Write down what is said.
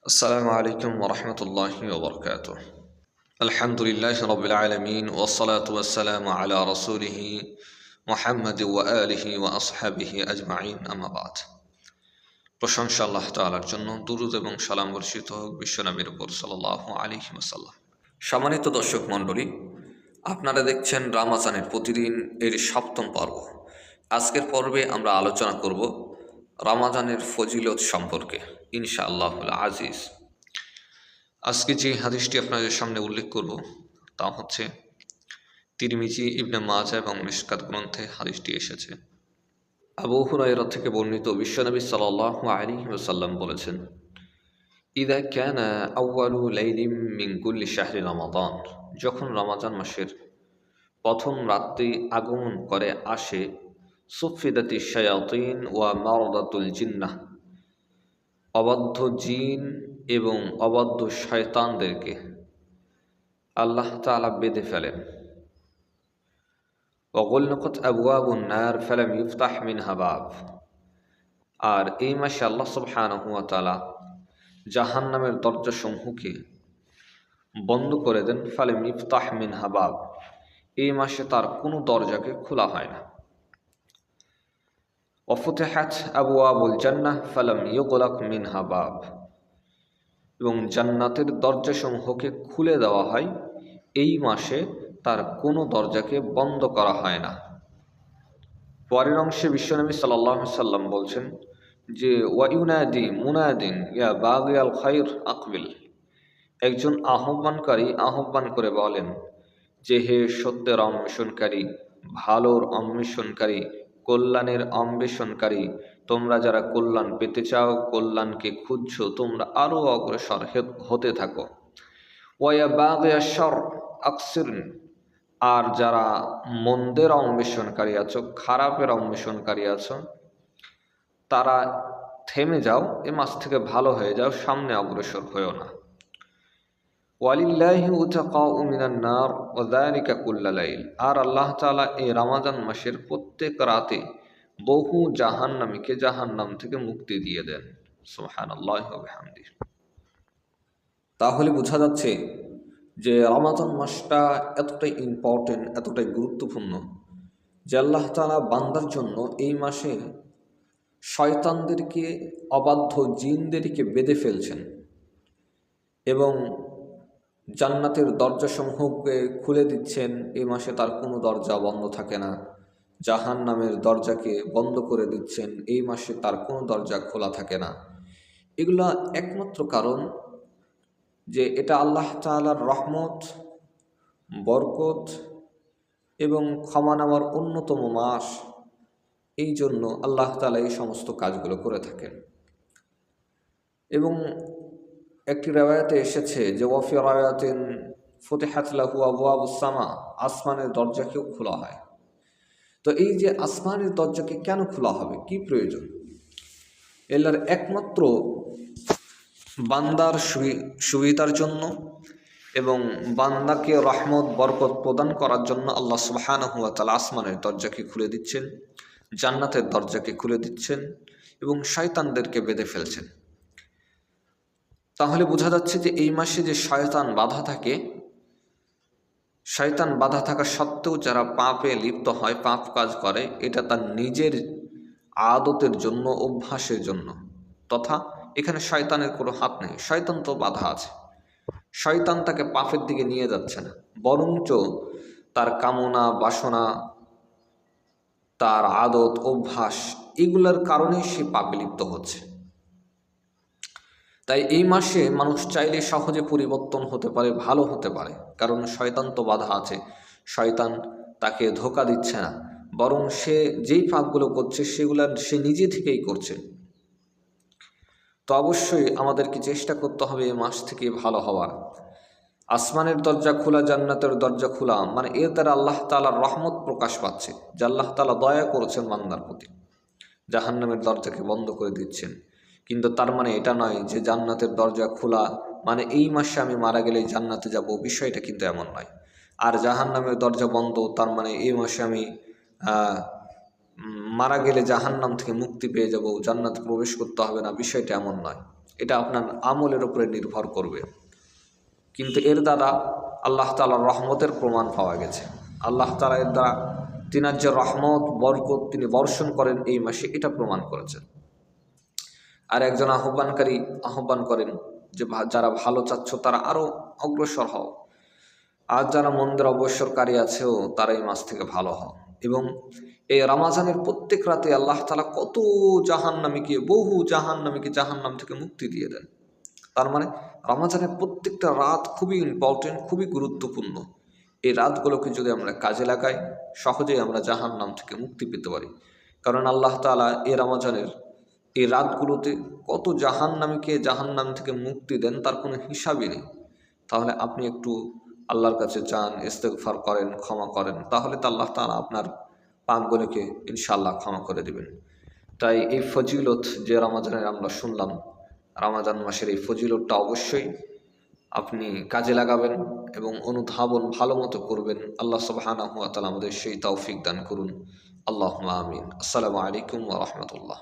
السلام عليكم ورحمة الله وبركاته. الحمد لله رب العالمين والصلاة والسلام على رسوله محمد وآله وأصحابه أجمعين أما بعد. প্রশংসা আল্লাহ তাআলার জন্য, দুরূদ এবং সালাম বর্ষিত হোক বিশ্বনবীর উপর সাল্লাল্লাহু আলাইহি ওয়াসাল্লাম। সম্মানিত দর্শক মণ্ডলী, আপনারা দেখছেন রামাজানের প্রতিদিন এর সপ্তম পর্ব। আজকের পর্বে আমরা আলোচনা করব রমাজানের ফজিলত সম্পর্কে ইনশাআল্লাহুল আজিজ। আজকে যে হাদিসটি আপনাদের সামনে উল্লেখ করব তা হচ্ছে তিরমিজি, ইবনে মাজাহ এবং মিশকাত গ্রন্থে হাদিসটি এসেছে। আবু হুরায়রা থেকে বর্ণিত, বিশ্বনবী সাল্লাল্লাহু আলাইহি ওয়াসাল্লাম বলেছেন, ইযা কানা আউয়ালু লাইলিম মিন কুল্লি শাহরি রমাদান, যখন রমাজান মাসের প্রথম রাত্রি আগমন করে আসে, সুফিদাতি শায়াতিন ওয়া মারদাতুল জিন্নাহ, অবাধ্য জিন এবং অবাধ্য শয়তানদেরকে আল্লাহ তাআলা বেঁধে ফেলেন। ওয়াগুলনাকাত আবওয়াবুন নার ফালাম ইফতাহ মিনহা বাব, আর এই মাসে আল্লাহ সুবহানাহু ওয়া তাআলা জাহান্নামের দরজাসমূহকে বন্ধ করে দেন। ফালাম ইফতাহ মিনহা বাব, এই মাসে তার কোনো দরজাকে খোলা হয় না। ওয়াফুতিহাত আবওয়াবুল জান্নাহ ফালাম ইউগলাক মিনহা বাব, এবং জান্নাতের দরজাসমূহকে খুলে দেওয়া হয়, এই মাসে তার কোনো দরজাকে বন্ধ করা হয় না। পরের অংশে বিশ্বনবী সাল্লাল্লাহু আলাইহি সাল্লাম বলছেন যে, ওয়াইউনাদি মুনাদিন ইয়া বাগিয়াল খায়র আকবিল, একজন আহ্বানকারী আহ্বান করে বলেন যে, হে সত্যের অন্বেষণকারী, ভালোর অন্বেষণকারী, কল্যাণের অন্বেষণকারী, তোমরা যারা কল্যাণ পেতে চাও, কল্যাণকে খুঁজছো, তোমরা আরও অগ্রসর হতে থাকো। ওয়া বাগিয়া শার আকসিরন, আর যারা মন্দের অন্বেষণকারী আছো, খারাপের অন্বেষণকারী আছো, তারা থেমে যাও, এ মাস থেকে ভালো হয়ে যাও, সামনে অগ্রসর হয়েও না। ওয়ালিল্লাহি উতাকাউ মিনান নার ওয়া যালিকা কুল্লা লাইল, আর আল্লাহ তাআলা এই রমাজান মাসের প্রত্যেক রাতে বহু জাহান্নামীকে জাহান্নাম থেকে মুক্তি দিয়ে দেন। সুবহানাল্লাহি ওয়া বিহামদিহি। তাহলে বোঝা যাচ্ছে যে রমাজান মাসটা এতটাই ইম্পর্টেন্ট, এতটাই গুরুত্বপূর্ণ যে আল্লাহ তাআলা বান্দার জন্য এই মাসে শয়তানদেরকে, অবাধ্য জিনদেরকে বেঁধে ফেলছেন এবং জান্নাতের দরজাসমূহকে খুলে দিচ্ছেন। এই মাসে তার কোনো দরজা বন্ধ থাকে না। জাহান্নামের দরজাকে বন্ধ করে দিচ্ছেন, এই মাসে তার কোনো দরজা খোলা থাকে না। এগুলা একমাত্র কারণ যে এটা আল্লাহ তাআলার রহমত, বরকত এবং ক্ষমা নেওয়ার অন্যতম মাস। এই জন্য আল্লাহ তাআলা এই সমস্ত কাজগুলো করে থাকেন। এবং একটি রিওয়ায়াতে এসেছে যে, ওয়াফি রাওয়ায়াতিন ফুতিহাত লাহু আবওয়াবুস সামা, আসমানের দরজাকেও খোলা হয়। তো এই যে আসমানের দরজাকে কেন খোলা হবে, কি প্রয়োজন? এর একমাত্র বান্দার সুবিধার জন্য এবং বান্দাকে রহমত বরকত প্রদান করার জন্য আল্লাহ সুবহানাহু ওয়া তাআলা আসমানের দরজাকে খুলে দিচ্ছেন, জান্নাতের দরজাকে খুলে দিচ্ছেন এবং শয়তানদেরকে বেঁধে ফেলছেন। তাহলে বোঝা যাচ্ছে যে এই মাসে যে শয়তান বাধা থাকে, শয়তান বাধা থাকা সত্ত্বেও যারা পাপে লিপ্ত হয়, পাপ কাজ করে, এটা তার নিজের আদতের জন্য, অভ্যাসের জন্য, তথা এখানে শয়তানের কোনো হাত নেই। শয়তান তো বাধা আছে, শয়তান তাকে পাপের দিকে নিয়ে যাচ্ছে না, বরঞ্চ তার কামনা বাসনা, তার আদত অভ্যাস, এগুলোর কারণে সে পাপে লিপ্ত হচ্ছে। তাই এই মাসে মানুষ চাইলে সহজে পরিবর্তন হতে পারে, ভালো হতে পারে, কারণ শয়তান তো বাধা আছে। শয়তান তাকে ধোঁকা দিচ্ছে না, বরং সে যেই পাপগুলো করছে সেগুলো সে নিজে থেকেই করছে। তো অবশ্যই আমাদেরকে চেষ্টা করতে হবে এই মাস থেকে ভালো হওয়ার। আসমানের দরজা খোলা, জান্নাতের দরজা খোলা, মানে এর দ্বারা আল্লাহ তাআলার রহমত প্রকাশ পাচ্ছে, যে আল্লাহ তাআলা দয়া করেছেন বান্দার প্রতি, জাহান্নামের দরজাকে বন্ধ করে দিচ্ছেন। কিন্তু তার মানে এটা নয় যে জান্নাতের দরজা খোলা মানে এই মাসে আমি মারা গেলেই জান্নাতে যাব, বিষয়টা কিন্তু এমন নয়। আর জাহান্নামের দরজা বন্ধ তার মানে এই মাসে আমি মারা গেলে জাহান্নাম থেকে মুক্তি পেয়ে যাব, জান্নাতে প্রবেশ করতে হবে না, বিষয়টা এমন নয়। এটা আপনার আমলের উপরে নির্ভর করবে, কিন্তু এর দ্বারা আল্লাহ তাআলার রহমতের প্রমাণ পাওয়া গেছে। আল্লাহ তাআলা এর দ্বারা তিনার যে রহমত বরকত তিনি বর্ষণ করেন এই মাসে, এটা প্রমাণ করেছেন। আর একজন আহ্বান করেন যে যারা ভালো চাচ্ছ তারা আরও অগ্রসর হও, আর যারা মন্দের অবসরকারী আছেও তারা এই মাস থেকে ভালো হও। এবং এই রমাজানের প্রত্যেক রাতে আল্লাহ তাআলা কত বহু জাহান্নামীকে জাহান্নাম থেকে মুক্তি দিয়ে দেন। তার মানে রমাজানের প্রত্যেকটা রাত খুবই ইম্পর্টেন্ট, খুবই গুরুত্বপূর্ণ। এই রাতগুলোকে যদি আমরা কাজে লাগাই, সহজেই আমরা জাহান্নাম থেকে মুক্তি পেতে পারি। কারণ আল্লাহ তাআলা এই রমাজানের এই রাতগুলোতে কত জাহান্নামীকে জাহান্নাম থেকে মুক্তি দেন তার কোনো হিসাবই নেই। তাহলে আপনি একটু আল্লাহর কাছে যান, ইস্তেগফার করেন, ক্ষমা করেন, তাহলে তো আল্লাহ তাআলা আপনার পাপগুলোকে ইনশাআল্লাহ ক্ষমা করে দেবেন। তাই এই ফজিলত যে রমাজানের আমরা শুনলাম, রমাজান মাসের এই ফজিলতটা অবশ্যই আপনি কাজে লাগাবেন এবং অনুধাবন ভালো মতো করবেন। আল্লাহ সুবহানাহু ওয়া তাআলা আমাদের সেই তৌফিক দান করুন। আল্লাহুম্মা আমিন। আসসালামু আলাইকুম ওয়া রাহমাতুল্লাহ।